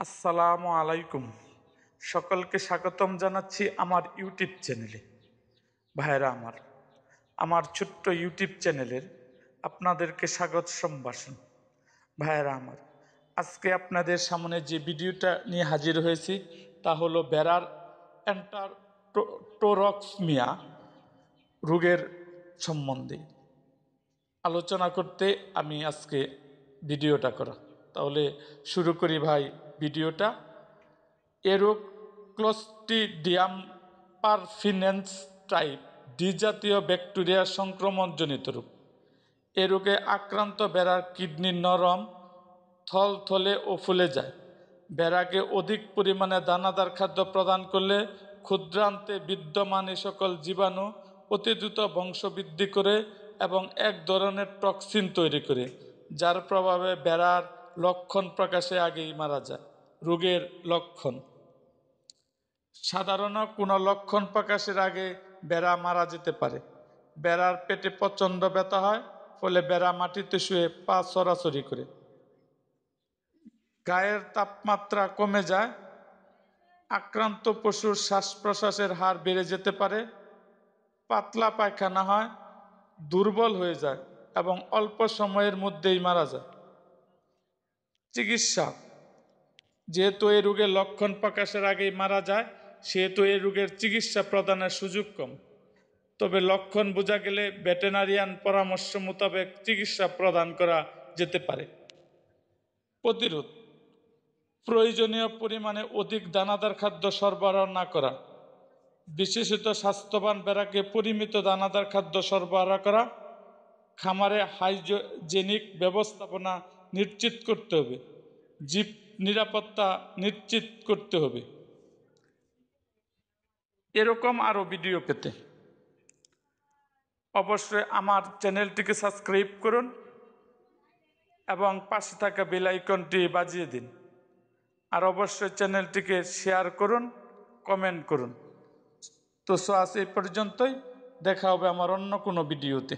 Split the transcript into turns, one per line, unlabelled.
আসসালামু আলাইকুম। সকলকে স্বাগতম জানাচ্ছি আমার ইউটিউব চ্যানেলে। ভাইরা আমার ছোট্ট ইউটিউব চ্যানেলের আপনাদেরকে স্বাগত সম্ভাষণ। ভাইরা আজকে আপনাদের সামনে যে ভিডিওটা নিয়ে হাজির হয়েছি তা হলো বেড়ার এন্টারটোরক্সমিয়া রোগের সম্বন্ধে আলোচনা করতে আমি আজকে ভিডিওটা করা। তাহলে শুরু করি ভাই ভিডিওটা। এ রোগ ক্লোস্ট্রিডিয়াম পারফিনেন্স টাইপ ডি জাতীয় ব্যাকটেরিয়া সংক্রমণজনিত রোগ। এ রোগে আক্রান্ত বেড়ার কিডনি নরম, থলথলে ও ফুলে যায়। বেড়াকে অধিক পরিমাণে দানাদার খাদ্য প্রদান করলে ক্ষুদ্রান্তে বিদ্যমান এ সকল জীবাণু অতি দ্রুত বংশবৃদ্ধি করে এবং এক ধরনের টক্সিন তৈরি করে, যার প্রভাবে বেড়ার লক্ষণ প্রকাশে আগেই মারা যায়। রোগের লক্ষণ: সাধারণ কোনো লক্ষণ প্রকাশের আগে বেড়া মারা যেতে পারে। বেড়ার পেটে প্রচণ্ড ব্যথা হয়, ফলে বেড়া মাটিতে শুয়ে পা ছড়াছড়ি করে। গায়ের তাপমাত্রা কমে যায়। আক্রান্ত পশুর শ্বাস প্রশ্বাসের হার বেড়ে যেতে পারে। পাতলা পায়খানা হয়, দুর্বল হয়ে যায় এবং অল্প সময়ের মধ্যেই মারা যায়। চিকিৎসা: যেহেতু এই রোগের লক্ষণ প্রকাশের আগেই মারা যায়, সেহেতু এই রোগের চিকিৎসা প্রদানের সুযোগ কম। তবে লক্ষণ বোঝা গেলে ভেটেরিনারিয়ান পরামর্শ মোতাবেক চিকিৎসা প্রদান করা যেতে পারে। প্রতিরোধ: প্রয়োজনীয় পরিমাণে অধিক দানাদার খাদ্য সরবরাহ না করা। বিশেষত স্বাস্থ্যবান বেড়াকে পরিমিত দানাদার খাদ্য সরবরাহ করা। খামারে হাইজেনিক ব্যবস্থাপনা নিশ্চিত করতে হবে। জীব নিরাপত্তা নিশ্চিত করতে হবে। এরকম আরও ভিডিও পেতে অবশ্যই আমার চ্যানেলটিকে সাবস্ক্রাইব করুন এবং পাশে থাকা বেল আইকনটি বাজিয়ে দিন। আর অবশ্যই চ্যানেলটিকে শেয়ার করুন, কমেন্ট করুন। তো আজ এই পর্যন্তই। দেখা হবে আমার অন্য কোনো ভিডিওতে।